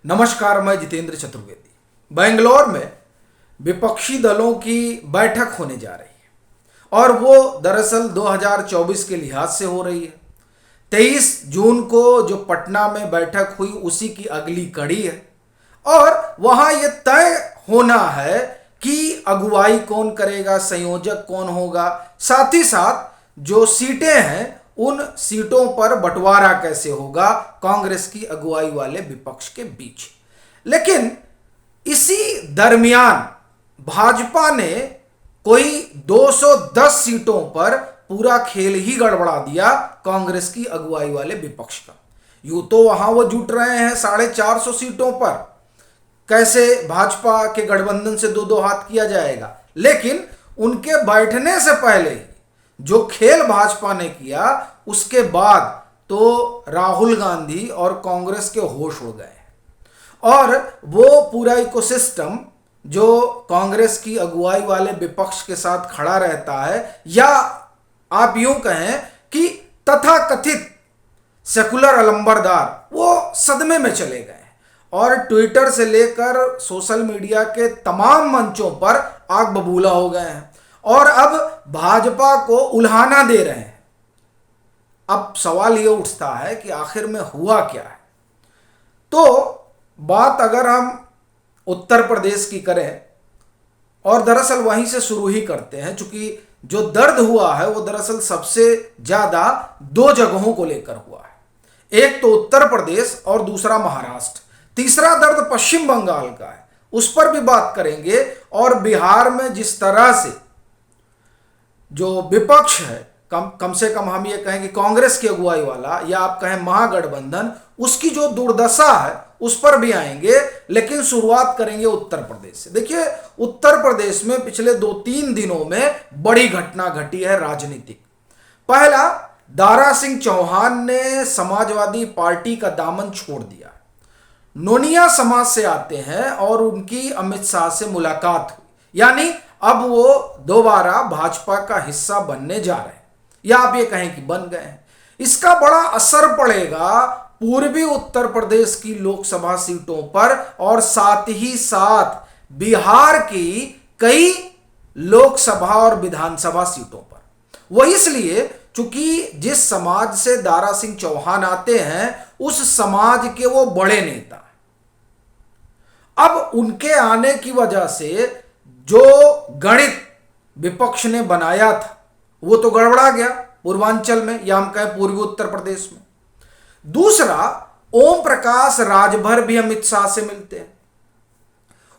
नमस्कार, मैं जितेंद्र चतुर्वेदी। बेंगलोर में विपक्षी दलों की बैठक होने जा रही है और वो दरअसल 2024 के लिहाज से हो रही है। 23 जून को जो पटना में बैठक हुई उसी की अगली कड़ी है और वहां ये तय होना है कि अगुवाई कौन करेगा, संयोजक कौन होगा, साथ ही साथ जो सीटें हैं उन सीटों पर बंटवारा कैसे होगा कांग्रेस की अगुवाई वाले विपक्ष के बीच। लेकिन इसी दरमियान भाजपा ने कोई 210 सीटों पर पूरा खेल ही गड़बड़ा दिया कांग्रेस की अगुवाई वाले विपक्ष का। यूं तो वहां वो जुट रहे हैं 450 सीटों पर, कैसे भाजपा के गठबंधन से दो दो हाथ किया जाएगा, लेकिन उनके बैठने से पहले ही जो खेल भाजपा ने किया उसके बाद तो राहुल गांधी और कांग्रेस के होश उड़ गए और वो पूरा इकोसिस्टम जो कांग्रेस की अगुवाई वाले विपक्ष के साथ खड़ा रहता है, या आप यूं कहें कि तथाकथित सेकुलर अलंबरदार, वो सदमे में चले गए और ट्विटर से लेकर सोशल मीडिया के तमाम मंचों पर आग बबूला हो गए हैं और अब भाजपा को उल्हाना दे रहे हैं। अब सवाल यह उठता है कि आखिर में हुआ क्या है। तो बात अगर हम उत्तर प्रदेश की करें, और दरअसल वहीं से शुरू ही करते हैं, चूंकि जो दर्द हुआ है वो दरअसल सबसे ज्यादा दो जगहों को लेकर हुआ है। एक तो उत्तर प्रदेश और दूसरा महाराष्ट्र। तीसरा दर्द पश्चिम बंगाल का है, उस पर भी बात करेंगे। और बिहार में जिस तरह से जो विपक्ष है, कम से कम हम ये कहें कि कांग्रेस की अगुवाई वाला, या आप कहें महागठबंधन, उसकी जो दुर्दशा है उस पर भी आएंगे। लेकिन शुरुआत करेंगे उत्तर प्रदेश से। देखिए, उत्तर प्रदेश में पिछले 2-3 दिनों में बड़ी घटना घटी है राजनीतिक। पहला, दारा सिंह चौहान ने समाजवादी पार्टी का दामन छोड़ दिया। नोनिया समाज से आते हैं और उनकी अमित शाह से मुलाकात हुई, यानी अब वो दोबारा भाजपा का हिस्सा बनने जा रहे हैं, या आप ये कहें कि बन गए हैं। इसका बड़ा असर पड़ेगा पूर्वी उत्तर प्रदेश की लोकसभा सीटों पर और साथ ही साथ बिहार की कई लोकसभा और विधानसभा सीटों पर। वो इसलिए चूंकि जिस समाज से दारा सिंह चौहान आते हैं उस समाज के वो बड़े नेता हैं। अब उनके आने की वजह से जो गणित विपक्ष ने बनाया था वो तो गड़बड़ा गया पूर्वांचल में, या हम कहें पूर्वी उत्तर प्रदेश में। दूसरा, ओम प्रकाश राजभर भी अमित शाह से मिलते हैं।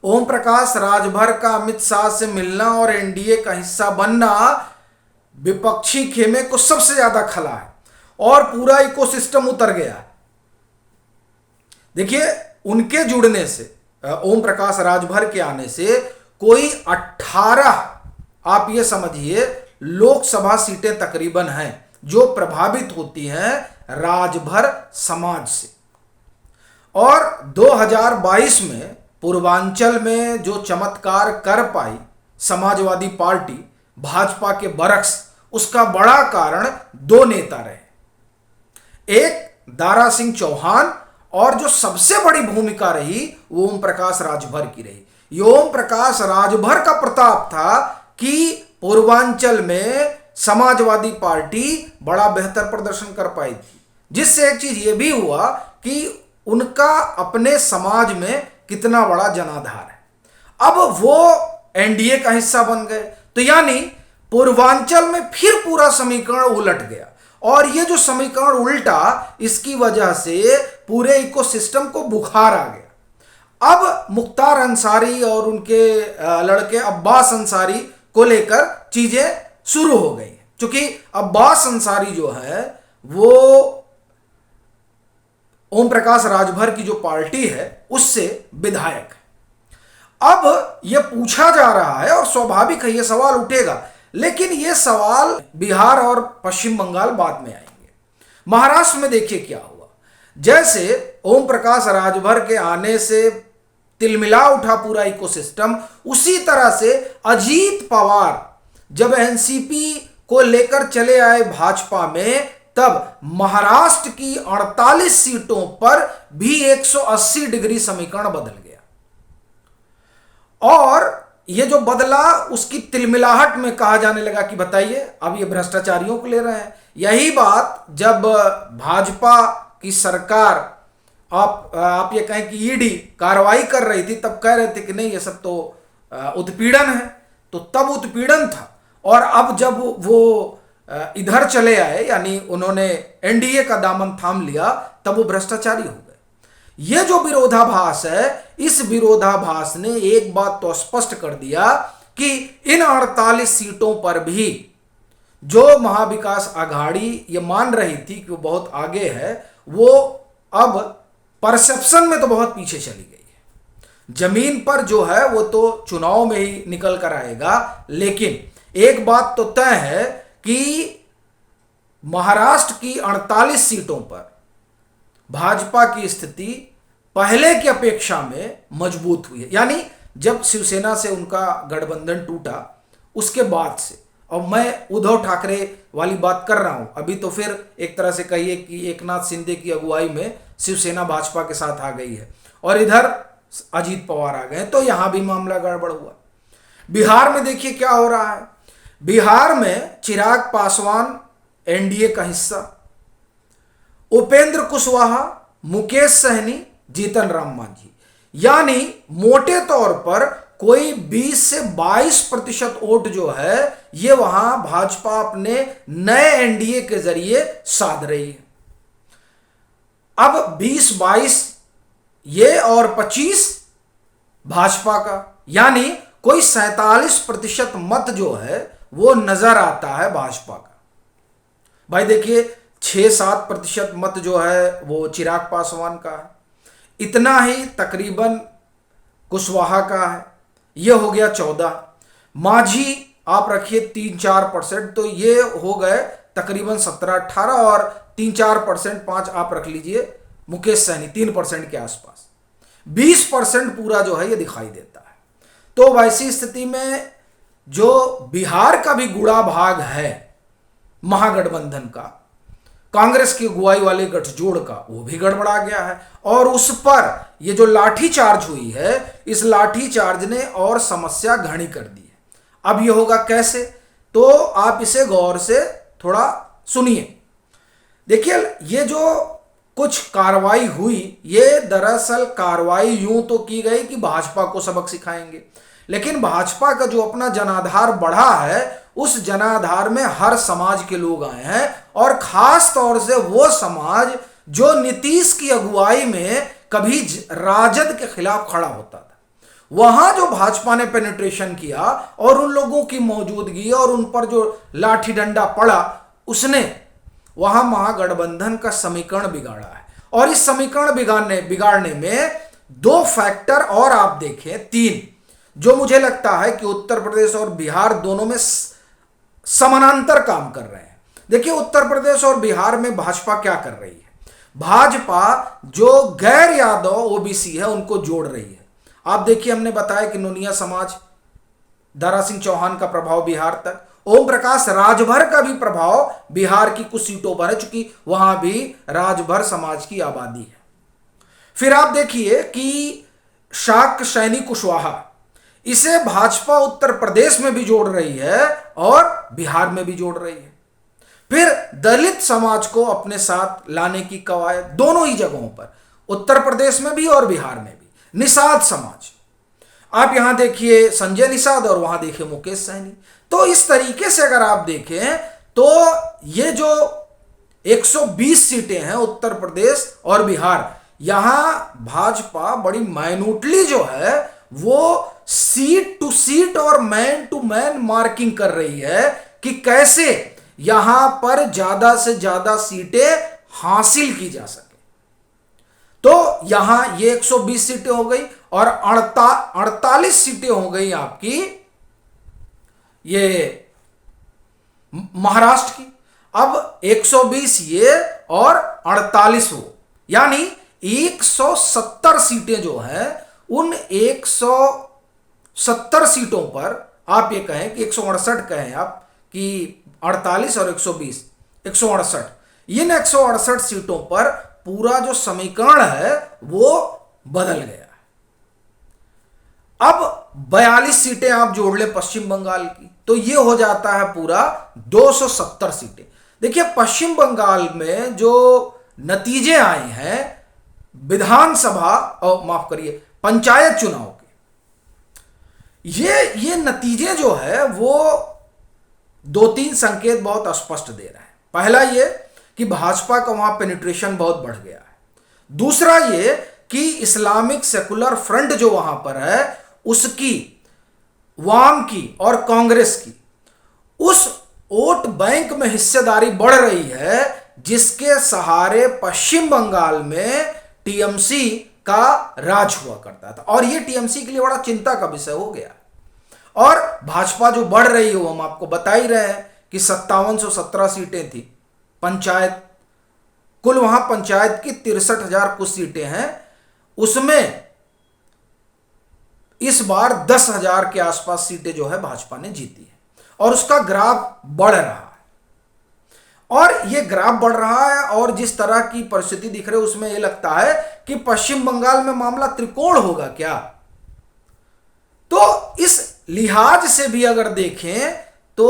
ओम प्रकाश राजभर का अमित शाह से मिलना और एनडीए का हिस्सा बनना विपक्षी खेमे को सबसे ज्यादा खला है और पूरा इकोसिस्टम उतर गया है। देखिए, उनके जुड़ने से, ओम प्रकाश राजभर के आने से कोई 18, आप ये समझिए, लोकसभा सीटें तकरीबन हैं जो प्रभावित होती हैं राजभर समाज से। और 2022 में पूर्वांचल में जो चमत्कार कर पाई समाजवादी पार्टी भाजपा के बरक्स, उसका बड़ा कारण दो नेता रहे। एक दारा सिंह चौहान, और जो सबसे बड़ी भूमिका रही वो ओम प्रकाश राजभर की रही। ये ओम प्रकाश राजभर का प्रताप था कि पूर्वांचल में समाजवादी पार्टी बड़ा बेहतर प्रदर्शन कर पाई थी, जिससे एक चीज ये भी हुआ कि उनका अपने समाज में कितना बड़ा जनाधार है। अब वो एनडीए का हिस्सा बन गए, तो यानी पूर्वांचल में फिर पूरा समीकरण उलट गया। और ये जो समीकरण उल्टा, इसकी वजह से पूरे इकोसिस्टम को बुखार आ गया। अब मुख्तार अंसारी और उनके लड़के अब्बास अंसारी को लेकर चीजें शुरू हो गई, क्योंकि अब्बास अंसारी जो है वो ओम प्रकाश राजभर की जो पार्टी है उससे विधायक है। अब यह पूछा जा रहा है और स्वाभाविक है, यह सवाल उठेगा, लेकिन यह सवाल बिहार और पश्चिम बंगाल बाद में आएंगे। महाराष्ट्र में देखिए क्या हुआ। जैसे ओम प्रकाश राजभर के आने से तिलमिला उठा पूरा इकोसिस्टम, उसी तरह से अजीत पवार जब एनसीपी को लेकर चले आए भाजपा में, तब महाराष्ट्र की 48 सीटों पर भी 180 डिग्री समीकरण बदल गया। और ये जो बदला उसकी तिलमिलाहट में कहा जाने लगा कि बताइए अब ये भ्रष्टाचारियों को ले रहे हैं। यही बात जब भाजपा की सरकार आप ये कहें कि ईडी कार्रवाई कर रही थी, तब कह रहे थे कि नहीं ये सब तो उत्पीड़न है, तो तब उत्पीड़न था। और अब जब वो इधर चले आए, यानी उन्होंने एनडीए का दामन थाम लिया, तब वो भ्रष्टाचारी हो गए। ये जो विरोधाभास है, इस विरोधाभास ने एक बात तो स्पष्ट कर दिया कि इन 48 सीटों पर भी जो महाविकास आघाड़ी ये मान रही थी कि वो बहुत आगे है, वो अब परसेप्शन में तो बहुत पीछे चली गई है। जमीन पर जो है वो तो चुनाव में ही निकल कर आएगा। लेकिन एक बात तो तय है कि महाराष्ट्र की 48 सीटों पर भाजपा की स्थिति पहले की अपेक्षा में मजबूत हुई है। यानी जब शिवसेना से उनका गठबंधन टूटा उसके बाद से, और मैं उद्धव ठाकरे वाली बात कर रहा हूं, अभी तो फिर एक तरह से कहिए कि एकनाथ शिंदे की अगुवाई में शिवसेना भाजपा के साथ आ गई है और इधर अजीत पवार आ गए, तो यहां भी मामला गड़बड़ हुआ। बिहार में देखिए क्या हो रहा है। बिहार में चिराग पासवान एनडीए का हिस्सा, उपेंद्र कुशवाहा, मुकेश सहनी, जीतन राम मांझी, यानी मोटे तौर पर कोई 20 से 22% वोट जो है ये वहां भाजपा अपने नए एनडीए के जरिए साध रही है। अब 20-22 ये और 25 भाजपा का, यानी कोई 47% मत जो है वो नजर आता है भाजपा का। भाई देखिए 6-7% मत जो है वो चिराग पासवान का है, इतना ही तकरीबन कुशवाहा का है, ये हो गया 14। मांझी आप रखिए 3-4%, तो ये हो गए तकरीबन 17-18, और 3-4% 5 आप रख लीजिए मुकेश सहनी 3% के आसपास। 20% पूरा जो है ये दिखाई देता है। तो वैसी स्थिति में जो बिहार का भी गुड़ा भाग है महागठबंधन का, कांग्रेस की अगुवाई वाले गठजोड़ का, वो भी गड़बड़ा गया है। और उस पर ये जो लाठी चार्ज हुई है, इस लाठी चार्ज ने और समस्या घनी कर दी है। अब ये होगा कैसे, तो आप इसे गौर से थोड़ा सुनिए। देखिए ये जो कुछ कार्रवाई हुई, ये दरअसल कार्रवाई यूं तो की गई कि भाजपा को सबक सिखाएंगे, लेकिन भाजपा का जो अपना जनाधार बढ़ा है, उस जनाधार में हर समाज के लोग आए हैं, और खास तौर से वो समाज जो नीतीश की अगुवाई में कभी राजद के खिलाफ खड़ा होता था। वहां जो भाजपा ने पेनिट्रेशन किया और उन लोगों की मौजूदगी और उन पर जो लाठी डंडा पड़ा, उसने वहां महागठबंधन का समीकरण बिगाड़ा है। और इस समीकरण बिगाड़ने में 2 फैक्टर और आप देखें, 3, जो मुझे लगता है कि उत्तर प्रदेश और बिहार दोनों में समानांतर काम कर रहे हैं। देखिए उत्तर प्रदेश और बिहार में भाजपा क्या कर रही है। भाजपा जो गैर यादव ओबीसी है उनको जोड़ रही है। आप देखिए, हमने बताया कि नोनिया समाज, दारा सिंह चौहान का प्रभाव बिहार तक, ओम प्रकाश राजभर का भी प्रभाव बिहार की कुछ सीटों पर है, चूंकि वहां भी राजभर समाज की आबादी है। फिर आप देखिए कि शाक्य सैनी कुशवाहा, इसे भाजपा उत्तर प्रदेश में भी जोड़ रही है और बिहार में भी जोड़ रही है। फिर दलित समाज को अपने साथ लाने की कवायद दोनों ही जगहों पर, उत्तर प्रदेश में भी और बिहार में भी। निषाद समाज, आप यहां देखिए संजय निषाद और वहां देखिए मुकेश सहनी। तो इस तरीके से अगर आप देखें तो ये जो 120 सीटें हैं उत्तर प्रदेश और बिहार, यहां भाजपा बड़ी माइन्यूटली जो है वो सीट टू सीट और मैन टू मैन मार्किंग कर रही है कि कैसे यहां पर ज्यादा से ज्यादा सीटें हासिल की जा सके। तो यहां ये 120 सीटें हो गई और 48 सीटें हो गई आपकी ये महाराष्ट्र की। अब 120 ये और 48 वो, यानी 170 सीटें जो हैं, उन 170 सीटों पर आप ये कहें कि 168 कहें आप कि 48 और 120, 168, इन 168 सीटों पर पूरा जो समीकरण है वो बदल गया। अब 42 सीटें आप जोड़ ले पश्चिम बंगाल की, तो ये हो जाता है पूरा 270 सीटें। देखिए पश्चिम बंगाल में जो नतीजे आए हैं विधानसभा और माफ करिए पंचायत चुनाव के, ये नतीजे जो है वो 2-3 संकेत बहुत स्पष्ट दे रहा है। पहला ये कि भाजपा का वहां पेनिट्रेशन बहुत बढ़ गया है। दूसरा ये कि इस्लामिक सेकुलर फ्रंट जो वहां पर है उसकी, वाम की और कांग्रेस की, उस वोट बैंक में हिस्सेदारी बढ़ रही है जिसके सहारे पश्चिम बंगाल में टीएमसी का राज हुआ करता था। और यह टीएमसी के लिए बड़ा चिंता का विषय हो गया। और भाजपा जो बढ़ रही है, हम आपको बता ही रहे हैं कि 5717 सीटें थी पंचायत, कुल वहां पंचायत की 63,000 कुछ सीटें हैं, उसमें इस बार 10,000 के आसपास सीटें जो है भाजपा ने जीती है और उसका ग्राफ बढ़ रहा है। और यह ग्राफ बढ़ रहा है और जिस तरह की परिस्थिति दिख रही है उसमें यह लगता है कि पश्चिम बंगाल में मामला त्रिकोण होगा क्या। तो इस लिहाज से भी अगर देखें तो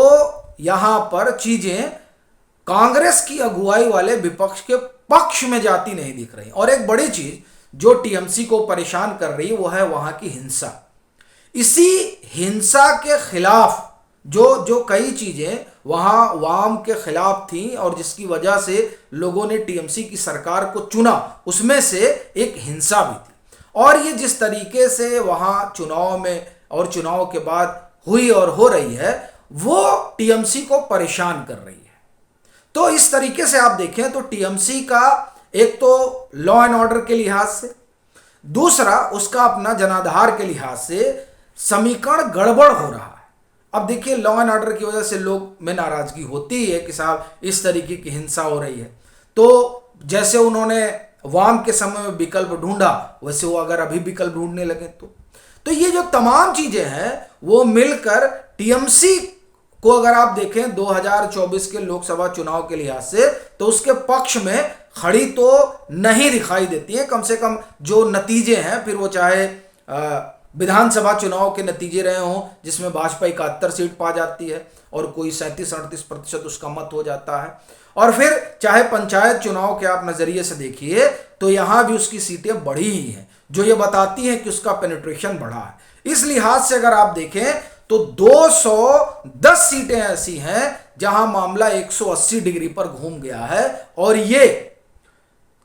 यहां पर चीजें कांग्रेस की अगुवाई वाले विपक्ष के पक्ष में जाती नहीं दिख रही। और एक बड़ी चीज जो टीएमसी को परेशान कर रही है वो है वहां की हिंसा। इसी हिंसा के खिलाफ जो कई चीजें वहां वाम के खिलाफ थी और जिसकी वजह से लोगों ने टीएमसी की सरकार को चुना, उसमें से एक हिंसा भी थी। और ये जिस तरीके से वहां चुनाव में और चुनाव के बाद हुई और हो रही है वो टीएमसी को परेशान कर रही है। तो इस तरीके से आप देखें तो टीएमसी का एक तो लॉ एंड ऑर्डर के लिहाज से, दूसरा उसका अपना जनाधार के लिहाज से समीकरण गड़बड़ हो रहा है। अब देखिए लॉ एंड ऑर्डर की वजह से लोग में नाराजगी होती है कि साहब इस तरीके की हिंसा हो रही है। तो जैसे उन्होंने वाम के समय में विकल्प ढूंढा वैसे वो अगर अभी विकल्प ढूंढने लगे तो ये जो तमाम चीजें हैं वो मिलकर टीएमसी को अगर आप देखें 2024 के लोकसभा चुनाव के लिहाज से तो उसके पक्ष में खड़ी तो नहीं दिखाई देती है। कम से कम जो नतीजे हैं, फिर वो चाहे विधानसभा चुनाव के नतीजे रहे हों जिसमें भाजपा 71 सीट पा जाती है और कोई 37-38% उसका मत हो जाता है, और फिर चाहे पंचायत चुनाव के आप नजरिए से देखिए तो यहां भी उसकी सीटें बढ़ी ही हैं, जो ये बताती हैं कि उसका पेनिट्रेशन बढ़ा है। इस लिहाज से अगर आप देखें तो 210 सीटें ऐसी हैं जहां मामला 180 डिग्री पर घूम गया है और ये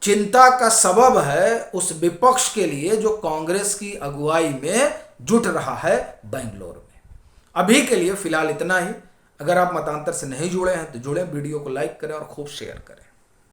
चिंता का सबब है उस विपक्ष के लिए जो कांग्रेस की अगुवाई में जुट रहा है बेंगलोर में। अभी के लिए फिलहाल इतना ही। अगर आप मतांतर से नहीं जुड़े हैं तो जुड़े, वीडियो को लाइक करें और खूब शेयर करें।